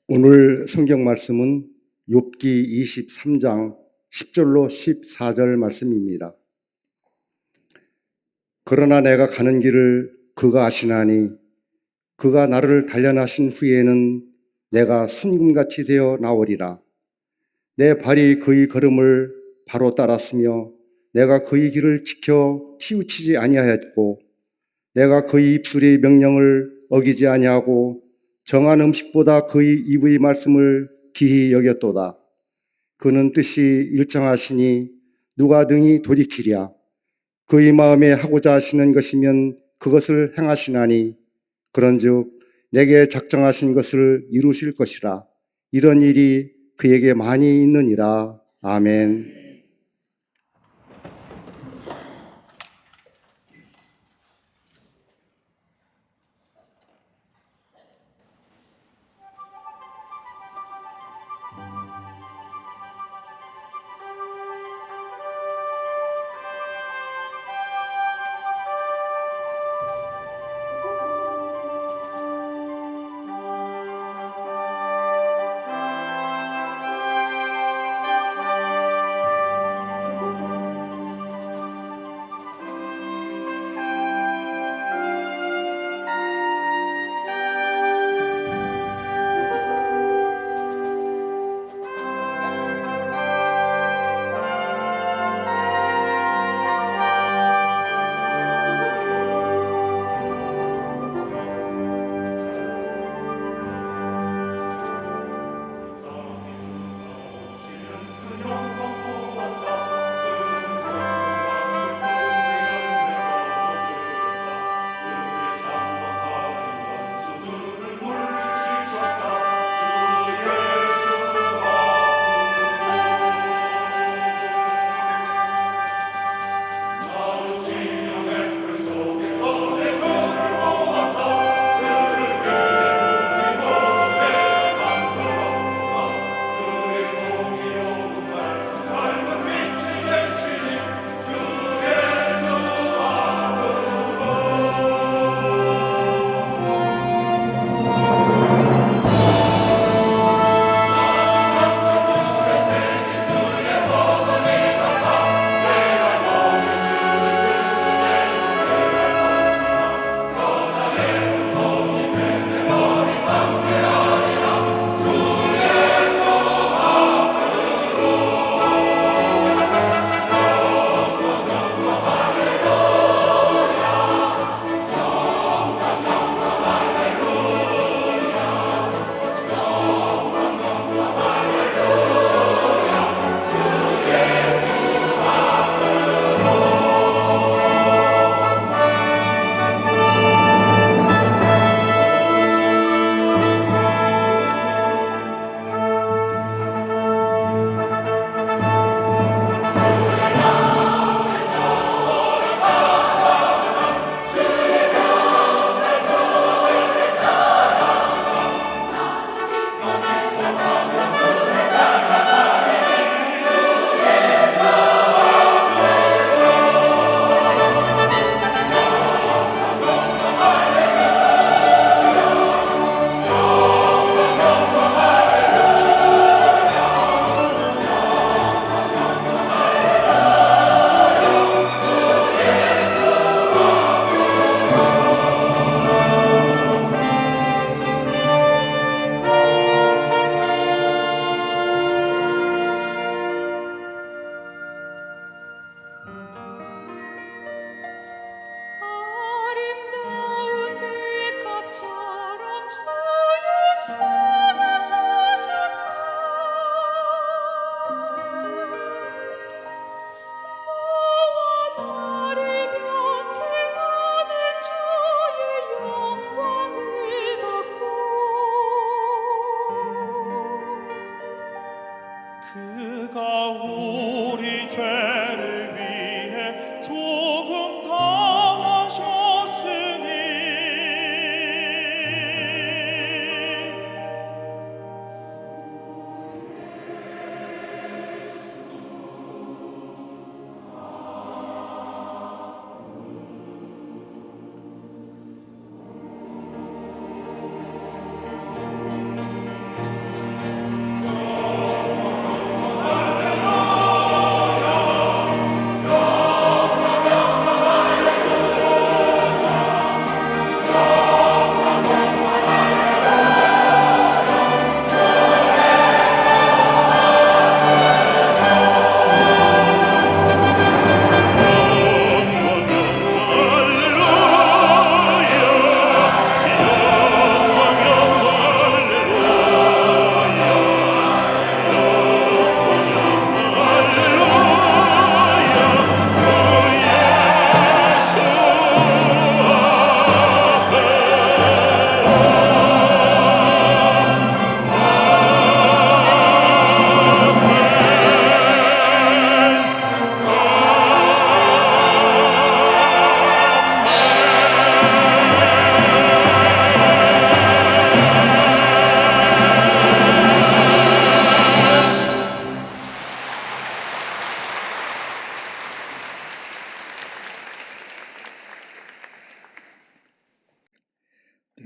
오늘 성경 말씀은 욥기 23장 10절로 14절 말씀입니다. 그러나 내가 가는 길을 그가 아시나니 그가 나를 단련하신 후에는 내가 순금같이 되어 나오리라. 내 발이 그의 걸음을 바로 따랐으며 내가 그의 길을 지켜 치우치지 아니하였고 내가 그의 입술의 명령을 어기지 아니하고 정한 음식보다 그의 입의 말씀을 기히 여겼도다. 그는 뜻이 일정하시니 누가 능히 돌이키랴. 그의 마음에 하고자 하시는 것이면 그것을 행하시나니 그런즉 내게 작정하신 것을 이루실 것이라. 이런 일이 그에게 많이 있느니라. 아멘.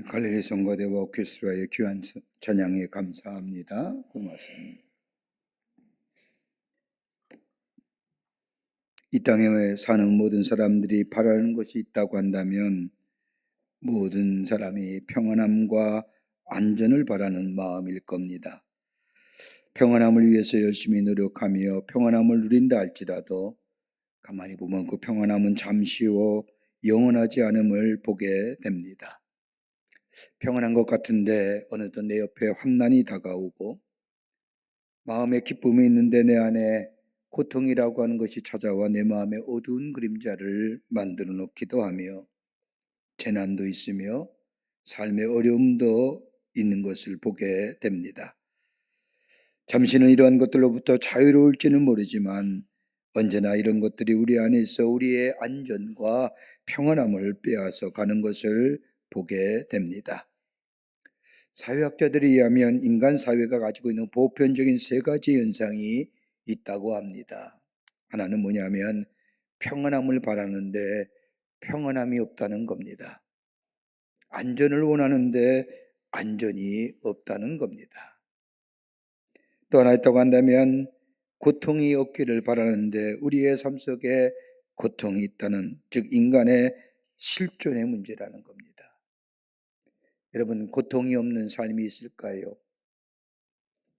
갈릴리 성가대와 오케스트라의 귀한 찬양에 감사합니다. 고맙습니다. 이 땅에 사는 모든 사람들이 바라는 것이 있다고 한다면 모든 사람이 평안함과 안전을 바라는 마음일 겁니다. 평안함을 위해서 열심히 노력하며 평안함을 누린다 할지라도 가만히 보면 그 평안함은 잠시요 영원하지 않음을 보게 됩니다. 평안한 것 같은데 어느덧 내 옆에 환난이 다가오고 마음에 기쁨이 있는데 내 안에 고통이라고 하는 것이 찾아와 내 마음에 어두운 그림자를 만들어 놓기도 하며 재난도 있으며 삶의 어려움도 있는 것을 보게 됩니다. 잠시는 이러한 것들로부터 자유로울지는 모르지만 언제나 이런 것들이 우리 안에 있어 우리의 안전과 평안함을 빼앗아 가는 것을 보게 됩니다. 사회학자들에 의하면 인간 사회가 가지고 있는 보편적인 세 가지 현상이 있다고 합니다. 하나는 뭐냐면 평안함을 바라는데 평안함이 없다는 겁니다. 안전을 원하는데 안전이 없다는 겁니다. 또 하나 있다고 한다면 고통이 없기를 바라는데 우리의 삶 속에 고통이 있다는, 즉 인간의 실존의 문제라는 겁니다. 여러분, 고통이 없는 삶이 있을까요?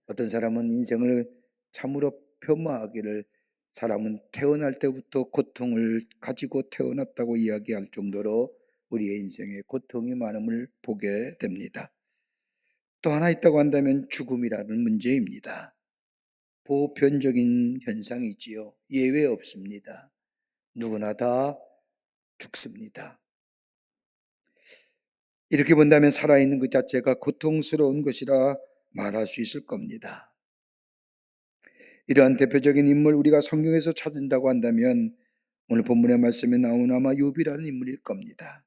어떤 사람은 인생을 참으로 폄하하기를 사람은 태어날 때부터 고통을 가지고 태어났다고 이야기할 정도로 우리의 인생에 고통이 많음을 보게 됩니다. 또 하나 있다고 한다면 죽음이라는 문제입니다. 보편적인 현상이지요. 예외 없습니다. 누구나 다 죽습니다. 이렇게 본다면 살아있는 그 자체가 고통스러운 것이라 말할 수 있을 겁니다. 이러한 대표적인 인물 우리가 성경에서 찾는다고 한다면 오늘 본문의 말씀에 나온 아마 욥이라는 인물일 겁니다.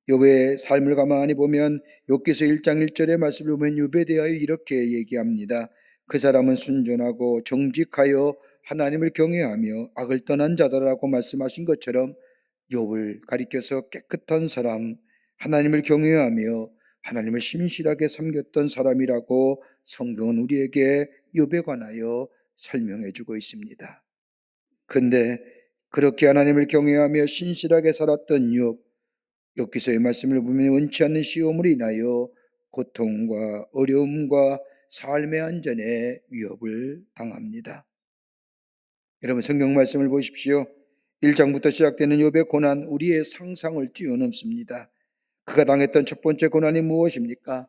욥의 삶을 가만히 보면 욥기서 1장 1절의 말씀을 보면 욥에 대하여 이렇게 얘기합니다. 그 사람은 순전하고 정직하여 하나님을 경외하며 악을 떠난 자다라고 말씀하신 것처럼 욥을 가리켜서 깨끗한 사람, 하나님을 경외하며 하나님을 신실하게 섬겼던 사람이라고 성경은 우리에게 욥에 관하여 설명해 주고 있습니다. 그런데 그렇게 하나님을 경외하며 신실하게 살았던 욥기서의 말씀을 보면 원치 않는 시험으로 인하여 고통과 어려움과 삶의 안전에 위협을 당합니다. 여러분, 성경 말씀을 보십시오. 1장부터 시작되는 욥의 고난, 우리의 상상을 뛰어넘습니다. 그가 당했던 첫 번째 고난이 무엇입니까?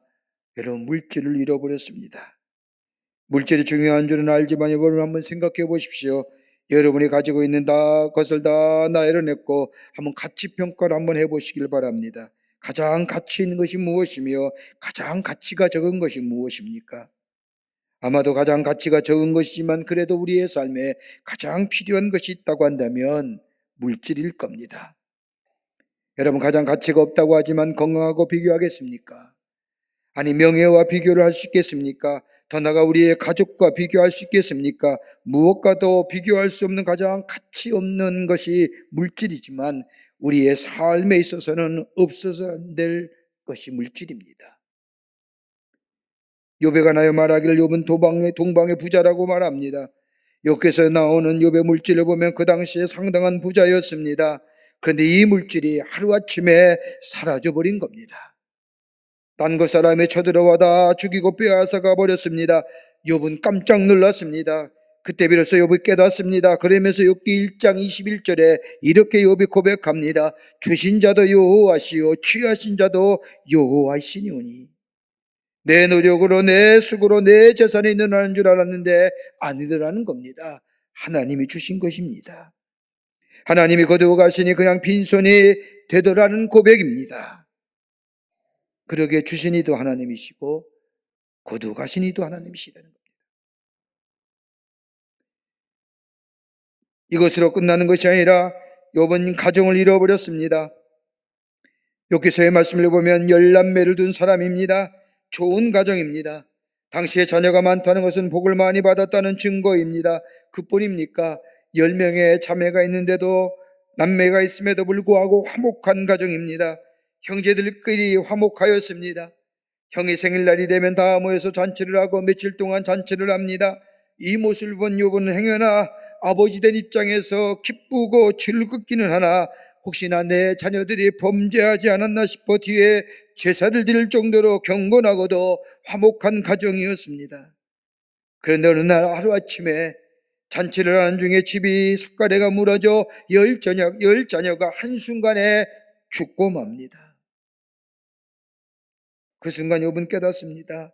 여러분, 물질을 잃어버렸습니다. 물질이 중요한 줄은 알지만 여러분 한번 생각해 보십시오. 여러분이 가지고 있는 것을 다 나열해냈고 한번 가치 평가를 한번 해보시길 바랍니다. 가장 가치 있는 것이 무엇이며 가장 가치가 적은 것이 무엇입니까? 아마도 가장 가치가 적은 것이지만 그래도 우리의 삶에 가장 필요한 것이 있다고 한다면 물질일 겁니다. 여러분, 가장 가치가 없다고 하지만 건강하고 비교하겠습니까? 아니, 명예와 비교를 할 수 있겠습니까? 더 나아가 우리의 가족과 비교할 수 있겠습니까? 무엇과도 비교할 수 없는 가장 가치 없는 것이 물질이지만 우리의 삶에 있어서는 없어서 안 될 것이 물질입니다. 욥에 관하여 말하기를 욥은 동방의 부자라고 말합니다. 욥에서 나오는 욥의 물질을 보면 그 당시에 상당한 부자였습니다. 그런데 이 물질이 하루아침에 사라져버린 겁니다. 딴 것 사람이 쳐들어와 다 죽이고 빼앗아가 버렸습니다. 욥은 깜짝 놀랐습니다. 그때 비로소 욥이 깨닫습니다. 그러면서 욥기 1장 21절에 이렇게 욥이 고백합니다. 주신 자도 여호와시요 취하신 자도 여호와이시니오니 내 노력으로 내 수고로 내 재산이 늘어나는 줄 알았는데 아니더라는 겁니다. 하나님이 주신 것입니다. 하나님이 거두어 가시니 그냥 빈손이 되더라는 고백입니다. 그러게 주신 이도 하나님이시고 거두어 가신 이도 하나님이시라는 겁니다. 이것으로 끝나는 것이 아니라 욥은 가정을 잃어버렸습니다. 욥기서의 말씀을 보면 10남매를 둔 사람입니다. 좋은 가정입니다. 당시에 자녀가 많다는 것은 복을 많이 받았다는 증거입니다. 그뿐입니까? 10명의 자매가 있는데도 남매가 있음에도 불구하고 화목한 가정입니다. 형제들끼리 화목하였습니다. 형의 생일날이 되면 다 모여서 잔치를 하고 며칠 동안 잔치를 합니다. 이 모습을 본 욥은 행여나 아버지 된 입장에서 기쁘고 즐겁기는 하나 혹시나 내 자녀들이 범죄하지 않았나 싶어 뒤에 제사를 드릴 정도로 경건하고도 화목한 가정이었습니다. 그런데 어느 날 하루아침에 잔치를 하는 중에 집이 석가래가 무너져 열 자녀가 한순간에 죽고 맙니다. 그 순간 욥은 깨닫습니다.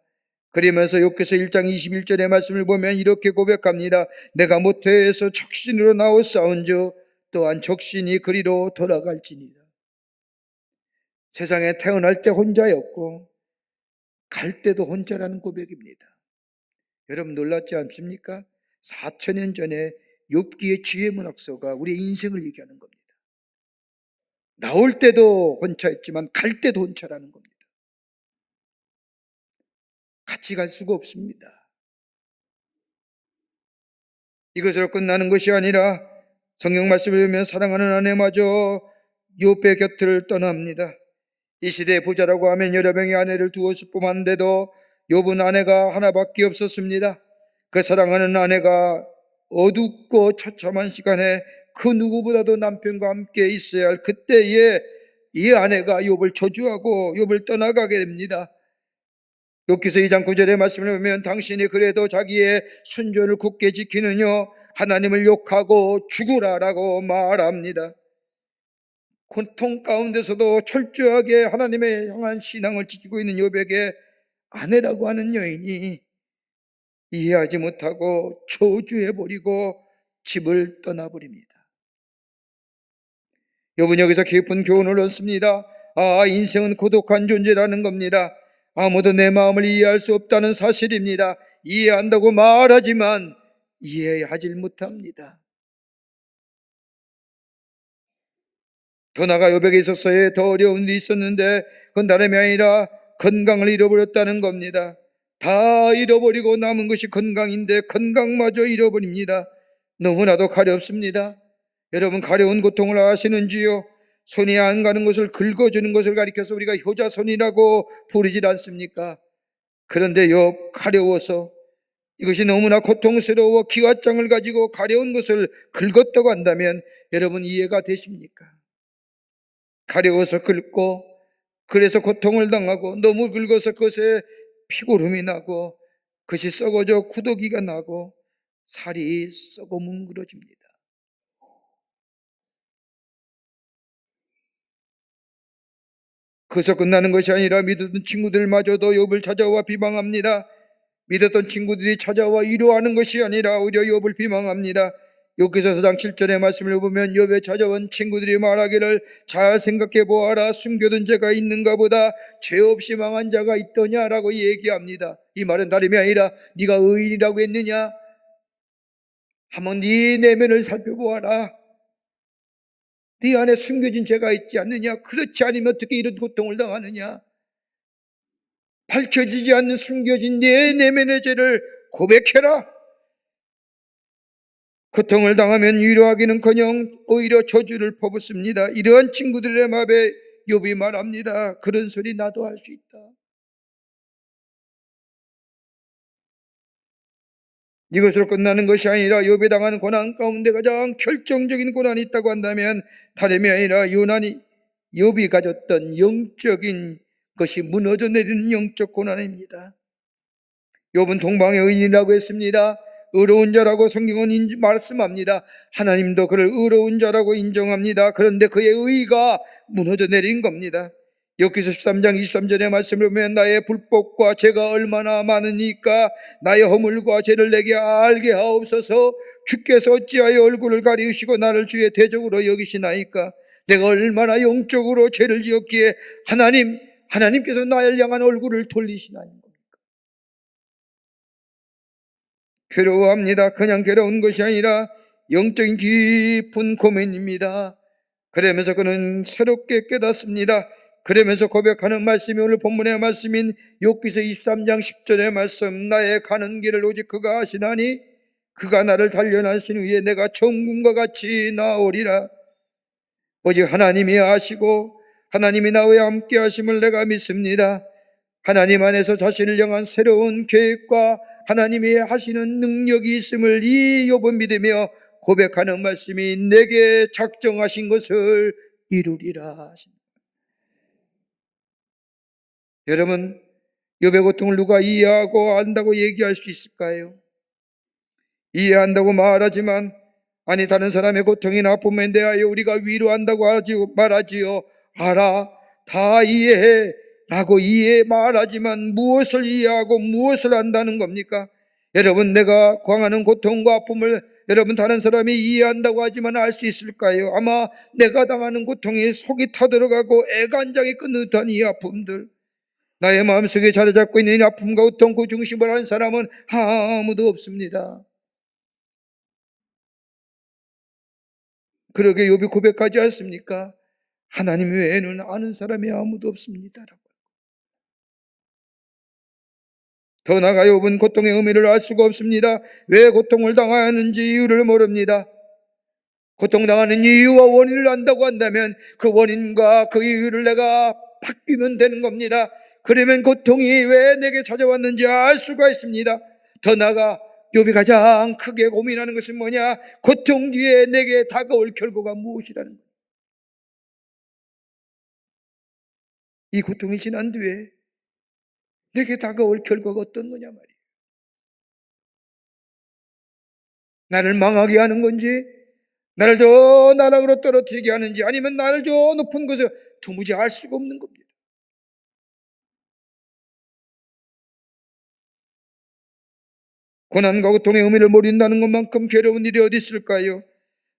그러면서 욥기서 1장 21절의 말씀을 보면 이렇게 고백합니다. 내가 모태에서 적신으로 나와 싸운즉 또한 적신이 그리로 돌아갈지니라. 세상에 태어날 때 혼자였고 갈 때도 혼자라는 고백입니다. 여러분 놀랍지 않습니까? 4,000년 전에 욥기의 지혜문학서가 우리의 인생을 얘기하는 겁니다. 나올 때도 혼자였지만 갈 때도 혼자라는 겁니다. 같이 갈 수가 없습니다. 이것으로 끝나는 것이 아니라 성경 말씀을 보면 사랑하는 아내마저 욥의 곁을 떠납니다. 이 시대에 부자라고 하면 여러 명의 아내를 두었을 뿐만데도 욥은 아내가 하나밖에 없었습니다. 그 사랑하는 아내가 어둡고 처참한 시간에 그 누구보다도 남편과 함께 있어야 할 그때에 이 아내가 욥을 저주하고 욥을 떠나가게 됩니다. 욥기서 2장 9절의 말씀을 보면 당신이 그래도 자기의 순전을 굳게 지키느냐 하나님을 욕하고 죽으라라고 말합니다. 고통 가운데서도 철저하게 하나님에 향한 신앙을 지키고 있는 욥에게 아내라고 하는 여인이 이해하지 못하고 저주해버리고 집을 떠나버립니다. 욥은 여기서 깊은 교훈을 얻습니다. 인생은 고독한 존재라는 겁니다. 아무도 내 마음을 이해할 수 없다는 사실입니다. 이해한다고 말하지만 이해하지 못합니다. 더 나아가 욥에게 있어서의 더 어려운 일이 있었는데 그건 다름이 아니라 건강을 잃어버렸다는 겁니다. 다 잃어버리고 남은 것이 건강인데 건강마저 잃어버립니다. 너무나도 가렵습니다. 여러분 가려운 고통을 아시는지요? 손이 안 가는 것을 긁어주는 것을 가리켜서 우리가 효자손이라고 부르지 않습니까? 그런데 욥 가려워서 이것이 너무나 고통스러워 기와장을 가지고 가려운 것을 긁었다고 한다면 여러분 이해가 되십니까? 가려워서 긁고 그래서 고통을 당하고 너무 긁어서 그것에 피고름이 나고 그것이 썩어져 구더기가 나고 살이 썩어 뭉그러집니다. 그래서 끝나는 것이 아니라 믿었던 친구들마저도 욥을 찾아와 비방합니다. 믿었던 친구들이 찾아와 위로하는 것이 아니라 오히려 욥을 비방합니다. 욥기서 4장 7절의 말씀을 보면 욥에 찾아온 친구들이 말하기를 잘 생각해 보아라 숨겨둔 죄가 있는가 보다 죄 없이 망한 자가 있더냐라고 얘기합니다. 이 말은 다름이 아니라 네가 의인이라고 했느냐? 한번 네 내면을 살펴보아라. 네 안에 숨겨진 죄가 있지 않느냐? 그렇지 않으면 어떻게 이런 고통을 당하느냐? 밝혀지지 않는 숨겨진 내 내면의 죄를 고백해라. 고통을 당하면 위로하기는커녕 오히려 저주를 퍼붓습니다. 이러한 친구들의 마음에 욥이 말합니다. 그런 소리 나도 할 수 있다. 이것으로 끝나는 것이 아니라 욥이 당하는 고난 가운데 가장 결정적인 고난이 있다고 한다면 다름이 아니라 욥이 가졌던 영적인 것이 무너져 내리는 영적 고난입니다. 욥은 동방의 의인이라고 했습니다. 의로운 자라고 성경은 말씀합니다. 하나님도 그를 의로운 자라고 인정합니다. 그런데 그의 의가 무너져 내린 겁니다. 욥기서 13장 23절의 말씀을 보면 나의 불법과 죄가 얼마나 많으니까 나의 허물과 죄를 내게 알게 하옵소서. 주께서 어찌하여 얼굴을 가리우시고 나를 주의 대적으로 여기시나이까. 내가 얼마나 영적으로 죄를 지었기에 하나님께서 나를 향한 얼굴을 돌리시나이까. 괴로워합니다. 그냥 괴로운 것이 아니라 영적인 깊은 고민입니다. 그러면서 그는 새롭게 깨닫습니다. 그러면서 고백하는 말씀이 오늘 본문의 말씀인 욥기서 23장 10절의 말씀 나의 가는 길을 오직 그가 아시나니 그가 나를 단련하신 후에 내가 천군과 같이 나오리라. 오직 하나님이 아시고 하나님이 나와 함께 하심을 내가 믿습니다. 하나님 안에서 자신을 향한 새로운 계획과 하나님이 하시는 능력이 있음을 이 욥은 믿으며 고백하는 말씀이 내게 작정하신 것을 이루리라. 여러분, 욥의 고통을 누가 이해하고 안다고 얘기할 수 있을까요? 이해한다고 말하지만 아니 다른 사람의 고통이나 아픔에 대하여 우리가 위로한다고 말하지요. 알아, 다 이해해 라고 말하지만 무엇을 이해하고 무엇을 안다는 겁니까? 여러분, 내가 당하는 고통과 아픔을 여러분 다른 사람이 이해한다고 하지만 알 수 있을까요? 아마 내가 당하는 고통이 속이 타들어가고 애간장이 끓는 듯한 이 아픔들, 나의 마음속에 자리 잡고 있는 이 아픔과 고통 그 중심을 아는 사람은 아무도 없습니다. 그러게 욥이 고백하지 않습니까? 하나님 외에는 아는 사람이 아무도 없습니다라고. 더 나아가 욥은 고통의 의미를 알 수가 없습니다. 왜 고통을 당하는지 이유를 모릅니다. 고통당하는 이유와 원인을 안다고 한다면 그 원인과 그 이유를 내가 바뀌면 되는 겁니다. 그러면 고통이 왜 내게 찾아왔는지 알 수가 있습니다. 더 나아가 욥이 가장 크게 고민하는 것은 뭐냐? 고통 뒤에 내게 다가올 결과가 무엇이라는 거예요. 이 고통이 지난 뒤에 내게 다가올 결과가 어떤 거냐 말이에요. 나를 망하게 하는 건지, 나를 더 나락으로 떨어뜨리게 하는지, 아니면 나를 저 높은 곳에 도무지 알 수가 없는 겁니다. 고난과 고통의 의미를 모른다는 것만큼 괴로운 일이 어디 있을까요?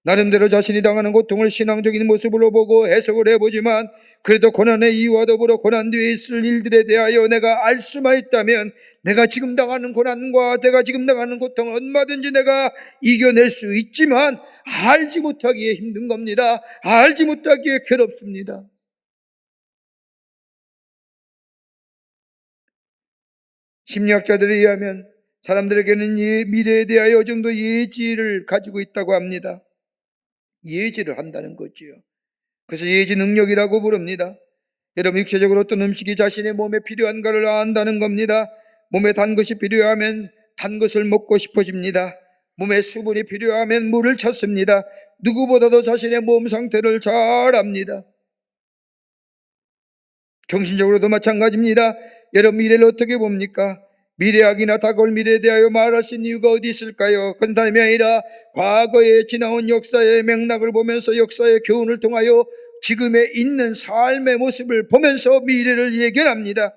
나름대로 자신이 당하는 고통을 신앙적인 모습으로 보고 해석을 해보지만 그래도 고난의 이유와 더불어 고난 뒤에 있을 일들에 대하여 내가 알 수만 있다면 내가 지금 당하는 고난과 내가 지금 당하는 고통을 얼마든지 내가 이겨낼 수 있지만 알지 못하기에 힘든 겁니다. 알지 못하기에 괴롭습니다. 심리학자들에 의하면 사람들에게는 미래에 대하여 어느 정도 예지를 가지고 있다고 합니다. 예지를 한다는 거지요. 그래서 예지 능력이라고 부릅니다. 여러분, 육체적으로 어떤 음식이 자신의 몸에 필요한가를 안다는 겁니다. 몸에 단 것이 필요하면 단 것을 먹고 싶어집니다. 몸에 수분이 필요하면 물을 찾습니다. 누구보다도 자신의 몸 상태를 잘 압니다. 정신적으로도 마찬가지입니다. 여러분, 미래를 어떻게 봅니까? 미래학이나 다가올 미래에 대하여 말할 수 있는 이유가 어디 있을까요? 그런 다름이 아니라 과거에 지나온 역사의 맥락을 보면서 역사의 교훈을 통하여 지금에 있는 삶의 모습을 보면서 미래를 예견합니다.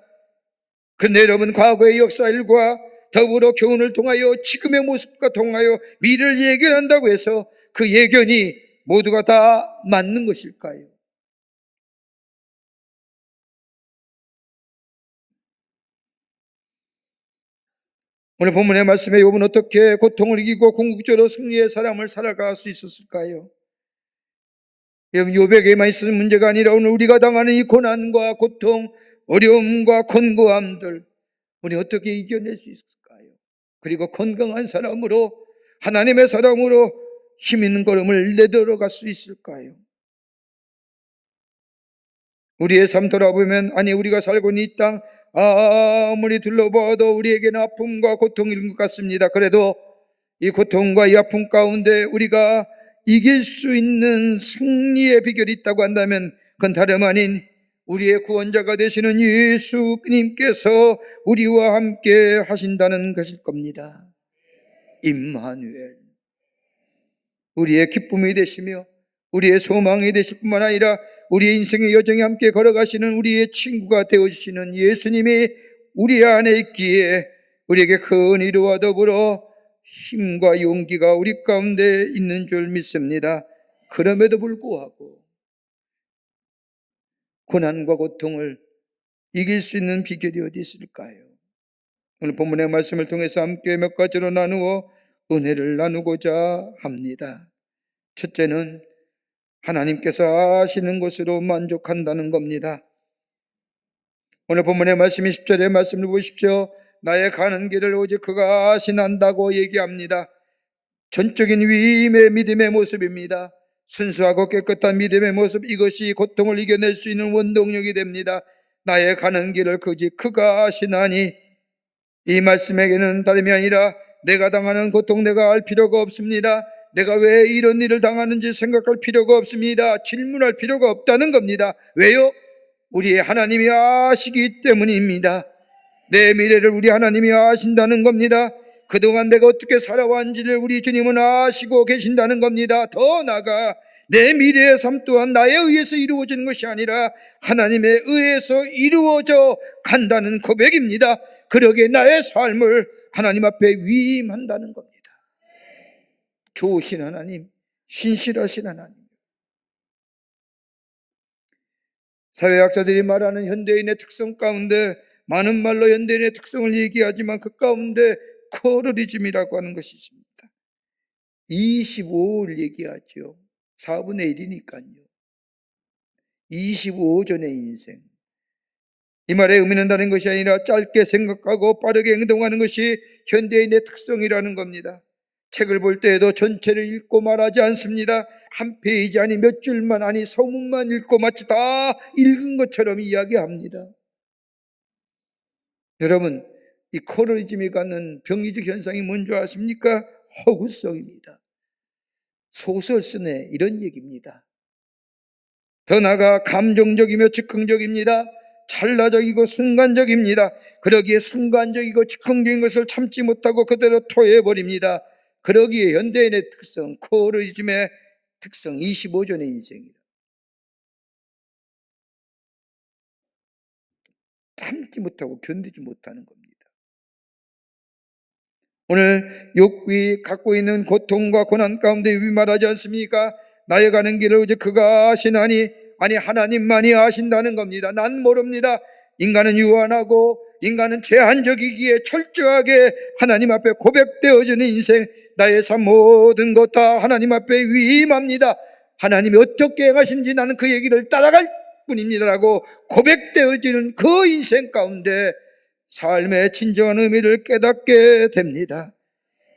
그런데 여러분, 과거의 역사일과 더불어 교훈을 통하여 지금의 모습과 통하여 미래를 예견한다고 해서 그 예견이 모두가 다 맞는 것일까요? 오늘 본문의 말씀에 욥은 어떻게 고통을 이기고 궁극적으로 승리의 삶을 살아갈 수 있었을까요? 여러분, 욥에게만 있었던 문제가 아니라 오늘 우리가 당하는 이 고난과 고통, 어려움과 권고함들 우리 어떻게 이겨낼 수 있을까요? 그리고 건강한 사람으로, 하나님의 사람으로 힘 있는 걸음을 내들어갈 수 있을까요? 우리의 삶 돌아보면 아니 우리가 살고 있는 이 땅 아무리 둘러봐도 우리에게는 아픔과 고통인 것 같습니다. 그래도 이 고통과 이 아픔 가운데 우리가 이길 수 있는 승리의 비결이 있다고 한다면 그건 다름 아닌 우리의 구원자가 되시는 예수님께서 우리와 함께 하신다는 것일 겁니다. 임마누엘, 우리의 기쁨이 되시며 우리의 소망이 되실 뿐만 아니라 우리의 인생의 여정에 함께 걸어가시는 우리의 친구가 되어주시는 예수님이 우리 안에 있기에 우리에게 큰 위로와 더불어 힘과 용기가 우리 가운데 있는 줄 믿습니다. 그럼에도 불구하고 고난과 고통을 이길 수 있는 비결이 어디 있을까요? 오늘 본문의 말씀을 통해서 함께 몇 가지로 나누어 은혜를 나누고자 합니다. 첫째는 하나님께서 하시는 것으로 만족한다는 겁니다. 오늘 본문의 말씀이 10절의 말씀을 보십시오. 나의 가는 길을 오직 그가 아신다고 얘기합니다. 전적인 위임의 믿음의 모습입니다. 순수하고 깨끗한 믿음의 모습, 이것이 고통을 이겨낼 수 있는 원동력이 됩니다. 나의 가는 길을 그가 아시나니, 이 말씀에게는 다름이 아니라 내가 당하는 고통 내가 알 필요가 없습니다. 내가 왜 이런 일을 당하는지 생각할 필요가 없습니다. 질문할 필요가 없다는 겁니다. 왜요? 우리의 하나님이 아시기 때문입니다. 내 미래를 우리 하나님이 아신다는 겁니다. 그동안 내가 어떻게 살아왔는지를 우리 주님은 아시고 계신다는 겁니다. 더 나아가 내 미래의 삶 또한 나에 의해서 이루어지는 것이 아니라 하나님에 의해서 이루어져 간다는 고백입니다. 그러기에 나의 삶을 하나님 앞에 위임한다는 겁니다. 좋으신 하나님, 신실하신 하나님. 사회학자들이 말하는 현대인의 특성 가운데, 많은 말로 현대인의 특성을 얘기하지만 그 가운데 코어리즘이라고 하는 것이 있습니다. 25를 얘기하죠. 4분의 1이니까요. 25전의 인생. 이 말의 의미는 다른 것이 아니라 짧게 생각하고 빠르게 행동하는 것이 현대인의 특성이라는 겁니다. 책을 볼 때에도 전체를 읽고 말하지 않습니다. 한 페이지 아니 몇 줄만 아니 서문만 읽고 마치 다 읽은 것처럼 이야기합니다. 여러분, 이 코어리즘이 갖는 병리적 현상이 뭔지 아십니까? 허구성입니다. 소설 쓰네 이런 얘기입니다. 더 나아가 감정적이며 즉흥적입니다. 찰나적이고 순간적입니다. 그러기에 순간적이고 즉흥적인 것을 참지 못하고 그대로 토해버립니다. 그러기에 현대인의 특성, 코어리즘의 특성, 25전의 인생이다. 참지 못하고 견디지 못하는 겁니다. 오늘 욥이 갖고 있는 고통과 고난 가운데 욥이 말하지 않습니까? 나의 가는 길을 오직 그가 아시나니, 아니 하나님만이 아신다는 겁니다. 난 모릅니다. 인간은 유한하고 인간은 제한적이기에 철저하게 하나님 앞에 고백되어지는 인생, 나의 삶 모든 것 다 하나님 앞에 위임합니다. 하나님이 어떻게 행하신지 나는 그 얘기를 따라갈 뿐입니다라고 고백되어지는 그 인생 가운데 삶의 진정한 의미를 깨닫게 됩니다.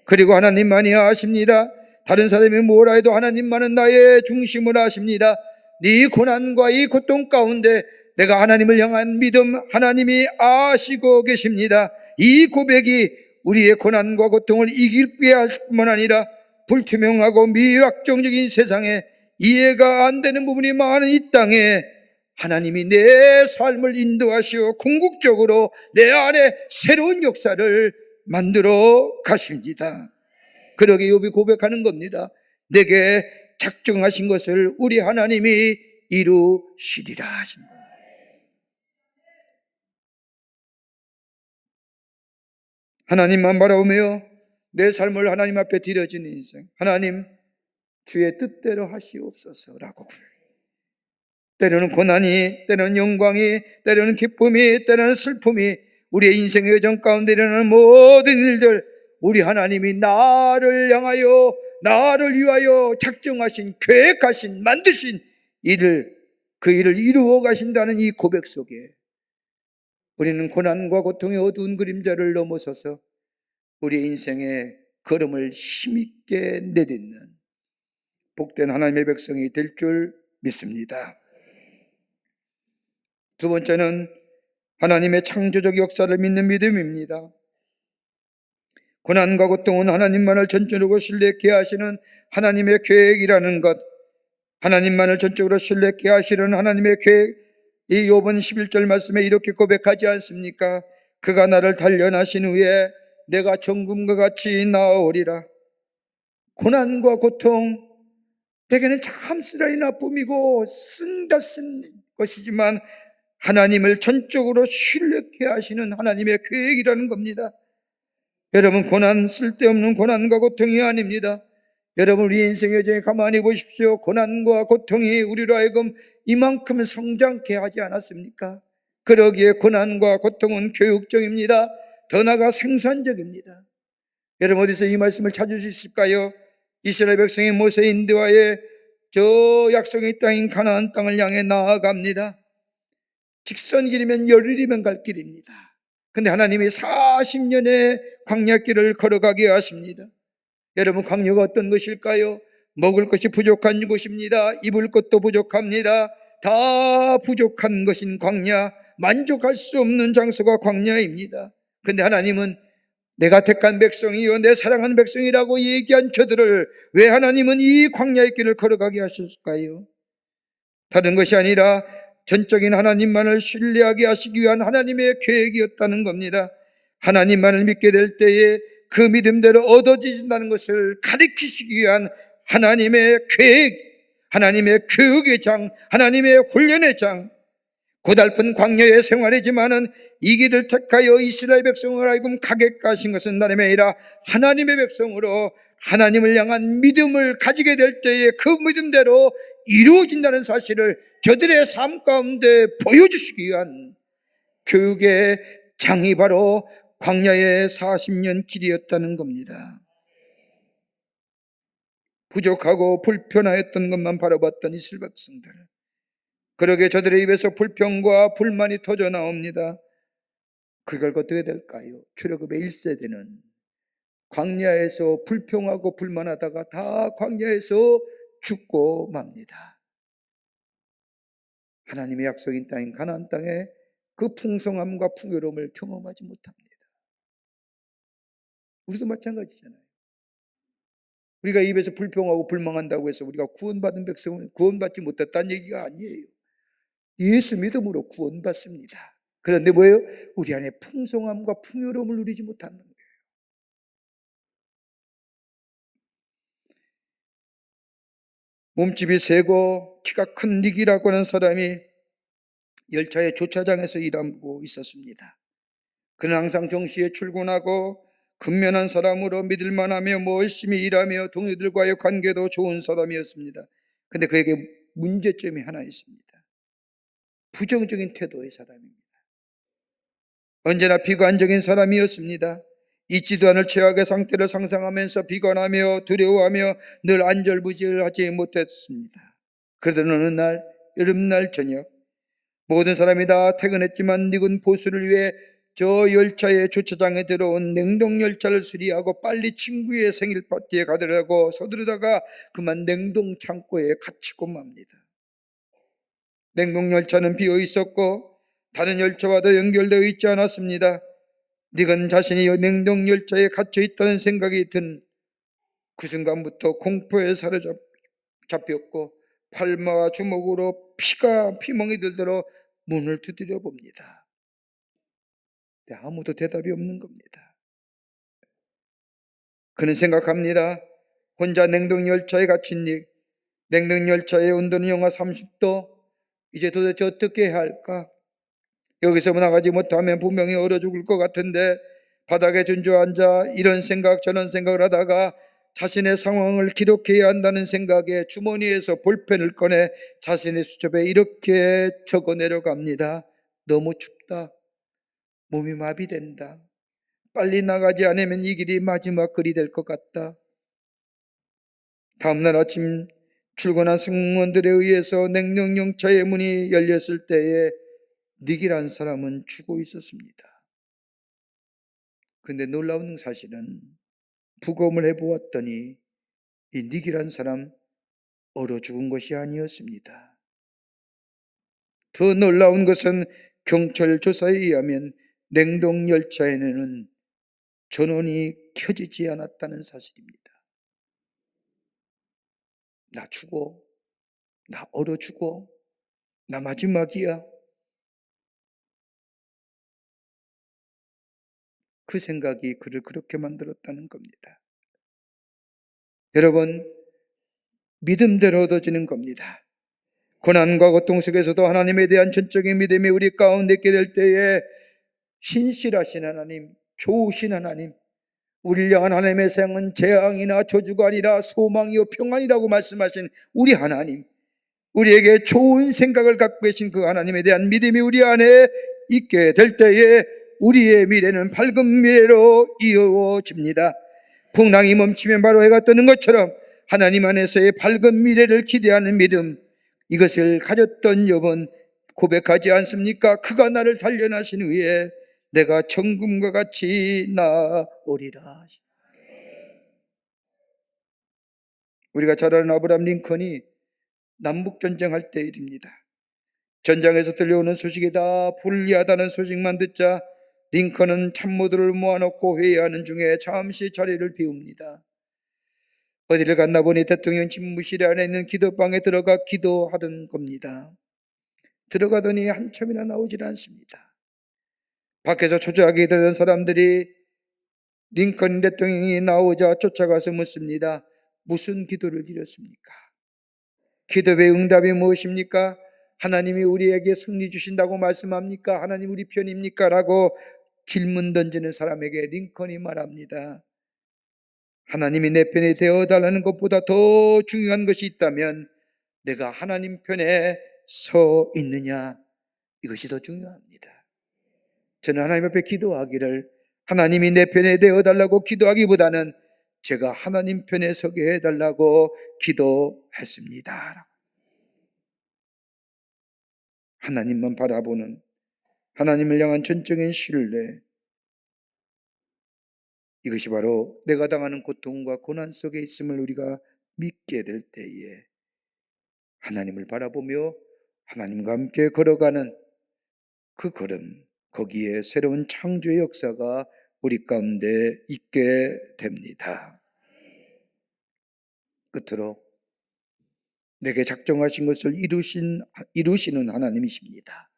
그리고 하나님만이 아십니다. 다른 사람이 뭐라 해도 하나님만은 나의 중심을 아십니다. 네 고난과 이 고통 가운데 내가 하나님을 향한 믿음, 하나님이 아시고 계십니다. 이 고백이 우리의 고난과 고통을 이기게 할 뿐만 아니라 불투명하고 미확정적인 세상에 이해가 안 되는 부분이 많은 이 땅에 하나님이 내 삶을 인도하시어 궁극적으로 내 안에 새로운 역사를 만들어 가십니다. 그러게 욥이 고백하는 겁니다. 내게 작정하신 것을 우리 하나님이 이루시리라 하신다. 하나님만 바라보며 내 삶을 하나님 앞에 드려지는 인생. 하나님, 주의 뜻대로 하시옵소서라고. 때로는 고난이, 때로는 영광이, 때로는 기쁨이, 때로는 슬픔이, 우리의 인생의 여정 가운데 일어나는 모든 일들, 우리 하나님이 나를 향하여, 나를 위하여 작정하신, 계획하신, 만드신 일을, 그 일을 이루어 가신다는 이 고백 속에 우리는 고난과 고통의 어두운 그림자를 넘어서서 우리의 인생의 걸음을 힘있게 내딛는 복된 하나님의 백성이 될 줄 믿습니다. 두 번째는 하나님의 창조적 역사를 믿는 믿음입니다. 고난과 고통은 하나님만을 전적으로 신뢰케 하시는 하나님의 계획이라는 것, 하나님만을 전적으로 신뢰케 하시는 하나님의 계획, 이 욥은 11절 말씀에 이렇게 고백하지 않습니까? 그가 나를 단련하신 후에 내가 정금과 같이 나아오리라. 고난과 고통, 대개는 참 쓰라리 나쁨이고 쓴다 쓴 것이지만 하나님을 전적으로 신뢰케 하시는 하나님의 계획이라는 겁니다. 여러분, 고난, 쓸데없는 고난과 고통이 아닙니다. 여러분, 우리 인생의 여정에 가만히 보십시오. 고난과 고통이 우리로 하여금 이만큼 성장케 하지 않았습니까? 그러기에 고난과 고통은 교육적입니다. 더 나아가 생산적입니다. 여러분, 어디서 이 말씀을 찾을 수 있을까요? 이스라엘 백성이 모세 인도하에 저 약속의 땅인 가나안 땅을 향해 나아갑니다. 직선길이면 열흘이면 갈 길입니다. 근데 하나님이 40년의 광야길을 걸어가게 하십니다. 여러분, 광야가 어떤 것일까요? 먹을 것이 부족한 곳입니다. 입을 것도 부족합니다. 다 부족한 것인 광야, 만족할 수 없는 장소가 광야입니다. 근데 하나님은 내가 택한 백성이요 내 사랑하는 백성이라고 얘기한 저들을 왜 하나님은 이 광야의 길을 걸어가게 하셨을까요? 다른 것이 아니라 전적인 하나님만을 신뢰하게 하시기 위한 하나님의 계획이었다는 겁니다. 하나님만을 믿게 될 때에 그 믿음대로 얻어진다는 것을 가르치시기 위한 하나님의 계획, 하나님의 교육의 장, 하나님의 훈련의 장, 고달픈 광야의 생활이지만은 이 길을 택하여 이스라엘 백성을 하여금 가게 하신 것은 나름의 아니라 하나님의 백성으로 하나님을 향한 믿음을 가지게 될 때에 그 믿음대로 이루어진다는 사실을 저들의 삶 가운데 보여주시기 위한 교육의 장이 바로 광야의 40년 길이었다는 겁니다. 부족하고 불편하였던 것만 바라봤던 이스라엘 백성들, 그러게 저들의 입에서 불평과 불만이 터져 나옵니다. 그 결과 어떻게 될까요? 출애굽의 1세대는 광야에서 불평하고 불만하다가 다 광야에서 죽고 맙니다. 하나님의 약속인 땅인 가나안 땅에 그 풍성함과 풍요로움을 경험하지 못합니다. 우리도 마찬가지잖아요. 우리가 입에서 불평하고 불만한다고 해서 우리가 구원받은 백성은 구원받지 못했다는 얘기가 아니에요. 예수 믿음으로 구원받습니다. 그런데 뭐예요? 우리 안에 풍성함과 풍요로움을 누리지 못하는 거예요. 몸집이 세고 키가 큰 닉이라고 하는 사람이 열차의 조차장에서 일하고 있었습니다. 그는 항상 정시에 출근하고 근면한 사람으로 믿을만하며 열심히 일하며 동료들과의 관계도 좋은 사람이었습니다. 그런데 그에게 문제점이 하나 있습니다. 부정적인 태도의 사람입니다. 언제나 비관적인 사람이었습니다. 있지도 않을 최악의 상태를 상상하면서 비관하며 두려워하며 늘 안절부절하지 못했습니다. 그러던 어느 날 여름날 저녁 모든 사람이 다 퇴근했지만 닉은 보수를 위해 저 열차의 주차장에 들어온 냉동열차를 수리하고 빨리 친구의 생일 파티에 가더라고 서두르다가 그만 냉동 창고에 갇히고 맙니다. 냉동열차는 비어 있었고 다른 열차와도 연결되어 있지 않았습니다. 닉은 자신이 냉동열차에 갇혀 있다는 생각이 든 그 순간부터 공포에 사로잡혔고 팔마와 주먹으로 피가 피멍이 들도록 문을 두드려 봅니다. 아무도 대답이 없는 겁니다. 그는 생각합니다. 혼자 냉동열차에 갇힌 닉, 냉동열차의 온도는 영하 30도, 이제 도대체 어떻게 해야 할까? 여기서 나가지 못하면 분명히 얼어 죽을 것 같은데 바닥에 준주앉아 이런 생각 저런 생각을 하다가 자신의 상황을 기록해야 한다는 생각에 주머니에서 볼펜을 꺼내 자신의 수첩에 이렇게 적어 내려갑니다. 너무 춥다. 몸이 마비된다. 빨리 나가지 않으면 이 길이 마지막 글이 될 것 같다. 다음날 아침 출근한 승무원들에 의해서 냉동열차의 문이 열렸을 때에 닉이란 사람은 죽어 있었습니다. 근데 놀라운 사실은 부검을 해보았더니 이 닉이란 사람 얼어 죽은 것이 아니었습니다. 더 놀라운 것은 경찰 조사에 의하면 냉동열차에는 전원이 켜지지 않았다는 사실입니다. 나 죽어, 나 얼어 죽어, 나 마지막이야. 그 생각이 그를 그렇게 만들었다는 겁니다. 여러분, 믿음대로 얻어지는 겁니다. 고난과 고통 속에서도 하나님에 대한 전적인 믿음이 우리 가운데 있게 될 때에 신실하신 하나님, 좋으신 하나님, 우리를 향한 하나님의 생은 재앙이나 저주가 아니라 소망이요 평안이라고 말씀하신 우리 하나님, 우리에게 좋은 생각을 갖고 계신 그 하나님에 대한 믿음이 우리 안에 있게 될 때에 우리의 미래는 밝은 미래로 이어집니다. 풍랑이 멈추면 바로 해가 뜨는 것처럼 하나님 안에서의 밝은 미래를 기대하는 믿음, 이것을 가졌던 욥은 고백하지 않습니까? 그가 나를 단련하신 후에 내가 정금과 같이 나오리라. 우리가 잘 아는 아브라함 링컨이 남북전쟁할 때 일입니다. 전장에서 들려오는 소식이 다 불리하다는 소식만 듣자 링컨은 참모들을 모아놓고 회의하는 중에 잠시 자리를 비웁니다. 어디를 갔나 보니 대통령 집무실 안에 있는 기도방에 들어가 기도하던 겁니다. 들어가더니 한참이나 나오질 않습니다. 밖에서 초조하게 기다리던 사람들이 링컨 대통령이 나오자 쫓아가서 묻습니다. 무슨 기도를 드렸습니까? 기도의 응답이 무엇입니까? 하나님이 우리에게 승리 주신다고 말씀합니까? 하나님 우리 편입니까? 라고 질문 던지는 사람에게 링컨이 말합니다. 하나님이 내 편에 되어달라는 것보다 더 중요한 것이 있다면 내가 하나님 편에 서 있느냐, 이것이 더 중요합니다. 저는 하나님 앞에 기도하기를 하나님이 내 편에 되어달라고 기도하기보다는 제가 하나님 편에 서게 해달라고 기도했습니다. 하나님만 바라보는, 하나님을 향한 전적인 신뢰, 이것이 바로 내가 당하는 고통과 고난 속에 있음을 우리가 믿게 될 때에 하나님을 바라보며 하나님과 함께 걸어가는 그 걸음, 거기에 새로운 창조의 역사가 우리 가운데 있게 됩니다. 끝으로 내게 작정하신 것을 이루시는 하나님이십니다.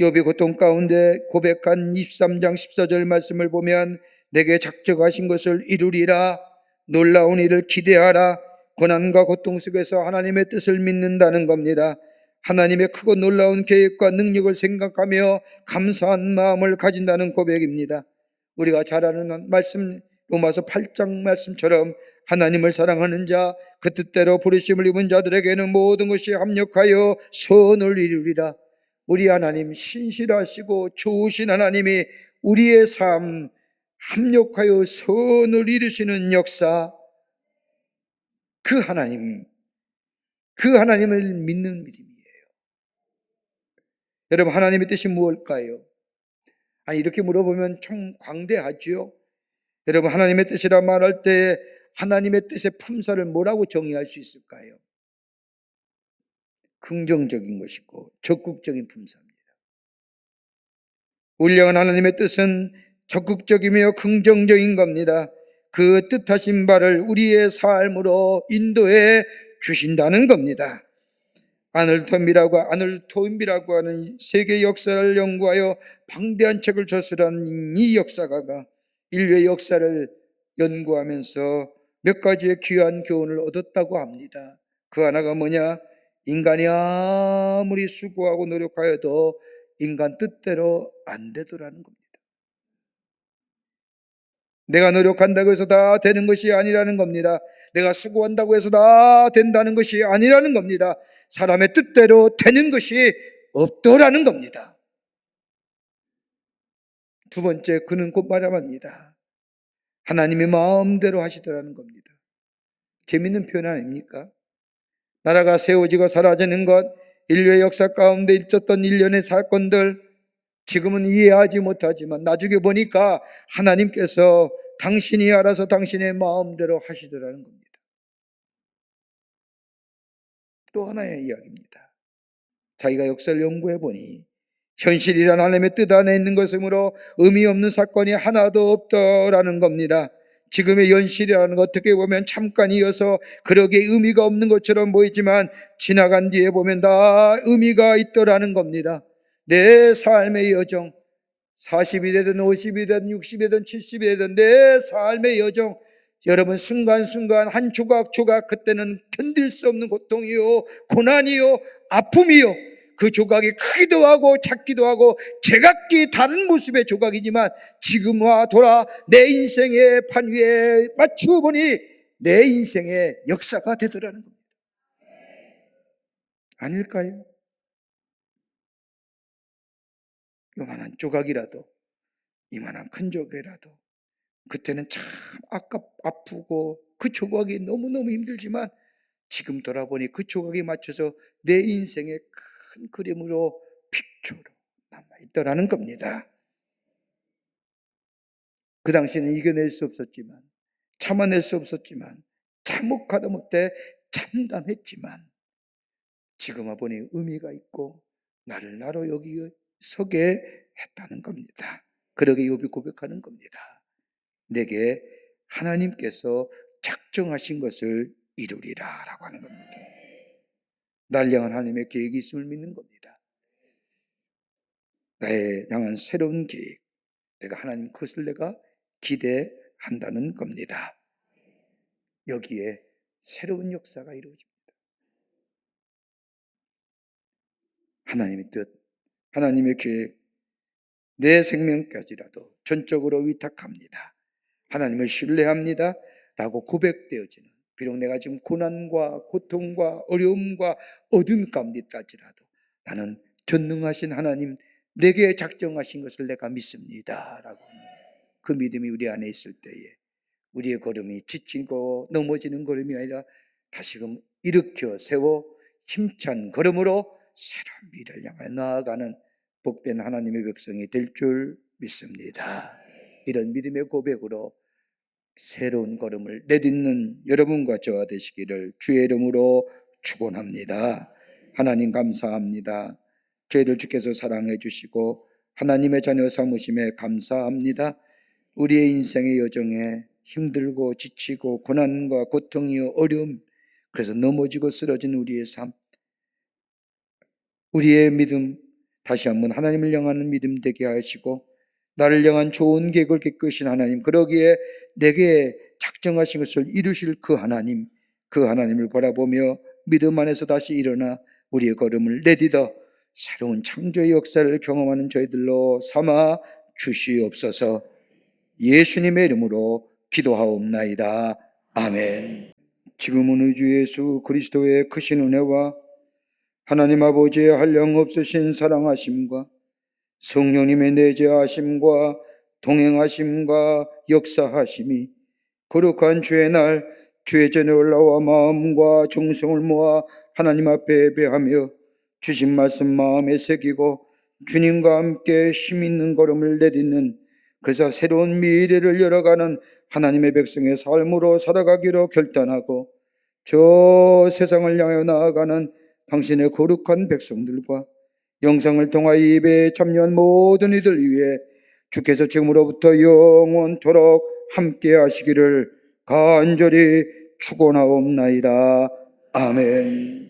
욥이 고통 가운데 고백한 23장 14절 말씀을 보면 내게 작정하신 것을 이루리라, 놀라운 일을 기대하라, 고난과 고통 속에서 하나님의 뜻을 믿는다는 겁니다. 하나님의 크고 놀라운 계획과 능력을 생각하며 감사한 마음을 가진다는 고백입니다. 우리가 잘 아는 말씀, 로마서 8장 말씀처럼 하나님을 사랑하는 자, 그 뜻대로 부르심을 입은 자들에게는 모든 것이 합력하여 선을 이루리라. 우리 하나님 신실하시고 좋으신 하나님이 우리의 삶 합력하여 선을 이루시는 역사, 그 하나님을 믿는 믿음이에요. 여러분, 하나님의 뜻이 무엇일까요? 아니, 이렇게 물어보면 참 광대하죠. 여러분, 하나님의 뜻이라 말할 때 하나님의 뜻의 품사를 뭐라고 정의할 수 있을까요? 긍정적인 것이고 적극적인 품사입니다. 우리 향한 하나님의 뜻은 적극적이며 긍정적인 겁니다. 그 뜻하신 바를 우리의 삶으로 인도해 주신다는 겁니다. 아놀 토인비라고 하는 세계 역사를 연구하여 방대한 책을 저술한 이 역사가가 인류의 역사를 연구하면서 몇 가지의 귀한 교훈을 얻었다고 합니다. 그 하나가 뭐냐? 인간이 아무리 수고하고 노력하여도 인간 뜻대로 안 되더라는 겁니다. 내가 노력한다고 해서 다 되는 것이 아니라는 겁니다. 내가 수고한다고 해서 다 된다는 것이 아니라는 겁니다. 사람의 뜻대로 되는 것이 없더라는 겁니다. 두 번째, 그는 곧 말합니다. 하나님이 마음대로 하시더라는 겁니다. 재밌는 표현 아닙니까? 나라가 세워지고 사라지는 것, 인류의 역사 가운데 있었던 일련의 사건들, 지금은 이해하지 못하지만 나중에 보니까 하나님께서 당신이 알아서 당신의 마음대로 하시더라는 겁니다. 또 하나의 이야기입니다. 자기가 역사를 연구해 보니 현실이란 하나님의 뜻 안에 있는 것이므로 의미 없는 사건이 하나도 없더라는 겁니다. 지금의 현실이라는 것 어떻게 보면 잠깐이어서 그러게 의미가 없는 것처럼 보이지만 지나간 뒤에 보면 다 의미가 있더라는 겁니다. 내 삶의 여정, 40이 되든 50이 되든 60이 되든 70이 되든 내 삶의 여정, 여러분 순간순간 한 조각조각 그때는 견딜 수 없는 고통이요, 고난이요, 아픔이요, 그 조각이 크기도 하고 작기도 하고 제각기 다른 모습의 조각이지만 지금와 돌아 내 인생의 판 위에 맞추어 보니 내 인생의 역사가 되더라는 겁니다. 아닐까요? 요만한 조각이라도, 이만한 큰 조각이라도 그때는 참 아프고 그 조각이 너무너무 힘들지만 지금 돌아보니 그 조각에 맞춰서 내 인생의 큰 그림으로 픽처로 남아있더라는 겁니다. 그 당시에는 이겨낼 수 없었지만, 참아낼 수 없었지만 참혹하다 못해 참담했지만 지금 와보니 의미가 있고 나를 나로 여기 서게 했다는 겁니다. 그러게 욥이 고백하는 겁니다. 내게 하나님께서 작정하신 것을 이루리라 라고 하는 겁니다. 날 향한 하나님의 계획이 있음을 믿는 겁니다. 나에 향한 새로운 계획, 내가 하나님 그것을 내가 기대한다는 겁니다. 여기에 새로운 역사가 이루어집니다. 하나님의 뜻, 하나님의 계획, 내 생명까지라도 전적으로 위탁합니다. 하나님을 신뢰합니다 라고 고백되어지는, 비록 내가 지금 고난과 고통과 어려움과 어둠 가운데까지라도 나는 전능하신 하나님, 내게 작정하신 것을 내가 믿습니다 라고 하는 그 믿음이 우리 안에 있을 때에 우리의 걸음이 지치고 넘어지는 걸음이 아니라 다시금 일으켜 세워 힘찬 걸음으로 새로운 미래를 향해 나아가는 복된 하나님의 백성이 될 줄 믿습니다. 이런 믿음의 고백으로 새로운 걸음을 내딛는 여러분과 저와 되시기를 주의 이름으로 축원합니다. 하나님 감사합니다. 저희를 주께서 사랑해 주시고 하나님의 자녀 삼으심에 감사합니다. 우리의 인생의 여정에 힘들고 지치고 고난과 고통이요 어려움, 그래서 넘어지고 쓰러진 우리의 삶, 우리의 믿음 다시 한번 하나님을 향하는 믿음 되게 하시고 나를 향한 좋은 계획을 깨끗이신 하나님, 그러기에 내게 작정하신 것을 이루실 그 하나님, 그 하나님을 바라보며 믿음 안에서 다시 일어나 우리의 걸음을 내딛어 새로운 창조의 역사를 경험하는 저희들로 삼아 주시옵소서. 예수님의 이름으로 기도하옵나이다. 아멘. 지금은 우리 주 예수 그리스도의 크신 은혜와 하나님 아버지의 한량없으신 사랑하심과 성령님의 내재하심과 동행하심과 역사하심이 거룩한 주의 날 주의 전에 올라와 마음과 정성을 모아 하나님 앞에 예배하며 주신 말씀 마음에 새기고 주님과 함께 힘있는 걸음을 내딛는, 그래서 새로운 미래를 열어가는 하나님의 백성의 삶으로 살아가기로 결단하고 저 세상을 향해 나아가는 당신의 거룩한 백성들과 영상을 통하여 예배에 참여한 모든 이들 위해 주께서 지금으로부터 영원토록 함께 하시기를 간절히 축원하옵나이다. 아멘.